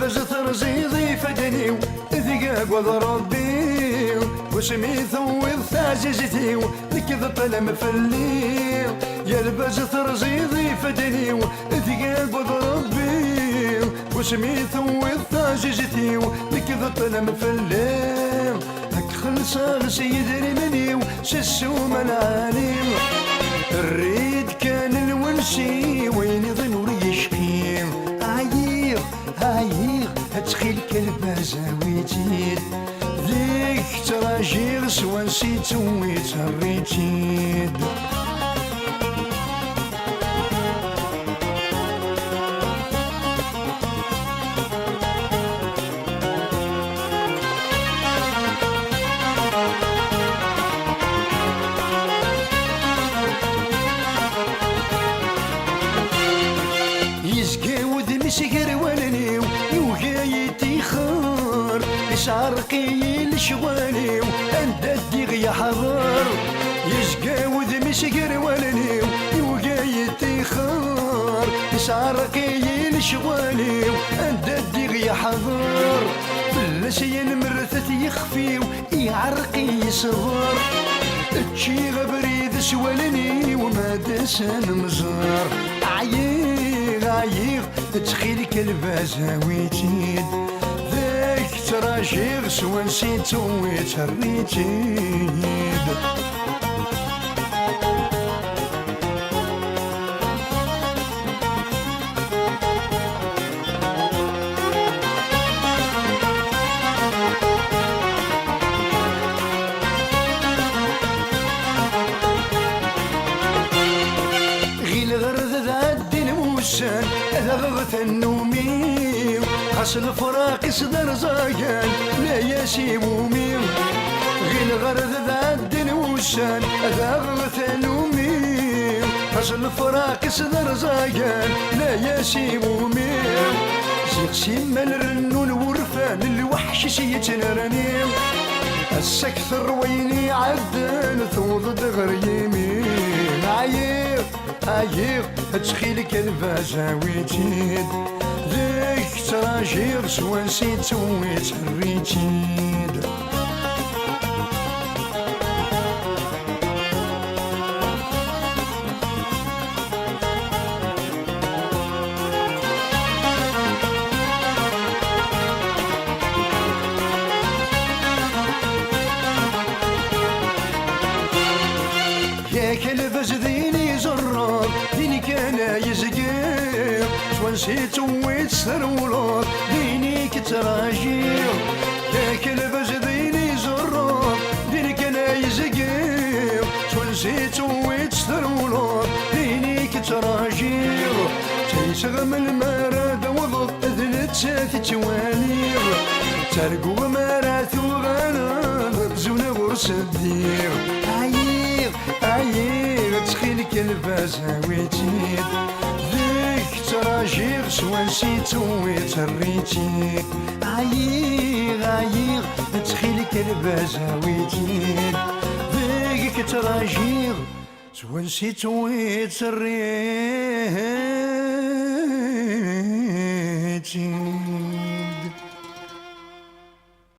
البجت رزيزي فدني ثقاق وضربي وسميث وثاججتي لكذا طلم فلي يا البجت رزيزي فدني ثقاق وضربي وسميث وثاججتي لكذا طلم فلي هك خلصا سيدري مني وشسو منعاني الريد كان الونشي وين ظنور يشكي عيير عيير هتخيل كالبازا ويتيد ذيك تراجير سوا نسيتو ويتريتيد شكر ولني وجايتي خار شعرقي لشوالي وانت الديغ يا حضر يشقاود مشكر ولني وجايتي خار شعرقي لشوالي وانت الديغ يا حضر فلاش المرثت يخفي ويعرقي صغر تشي غبريد شوالني وما دسان مزار عييغ عييغ تخيلك البازا ويتيد ذاك تراجيغ سوا نسيتو ويتريتيد ذغغت النومي خاص الفراق صدر زايان لا يسيبومي غير غرد ذا الدنوشان ذغغت النومي خاص الفراق صدر زايان لا يسيبومي زيق سيما الرنو الورفان الوحش سيتنرني السكثر ويني عدل ثوض دغر يمين عيير عيير تخيلك البازا ويتيد ذيك تراجير سوا نسيتو ويتريتيد ياك البزديني زرار ديني كان يزقير سوا نسيتو ويتسرولار ديني كتراجير ياك البزديني زرار ديني كان يزقير سوا نسيتو ويتسرولار ديني كتراجير تيسغم المراد وضط ذلت ساتي توانير ترقو مرات وغانا زون غرس الدير عيير تخيلك البازا ويتيد ذيك تراجير سوا نسيتو ويتريتيد عيير تخيلك البازا ويتيد ذيك تراجير سوا نسيتو ويتريتيد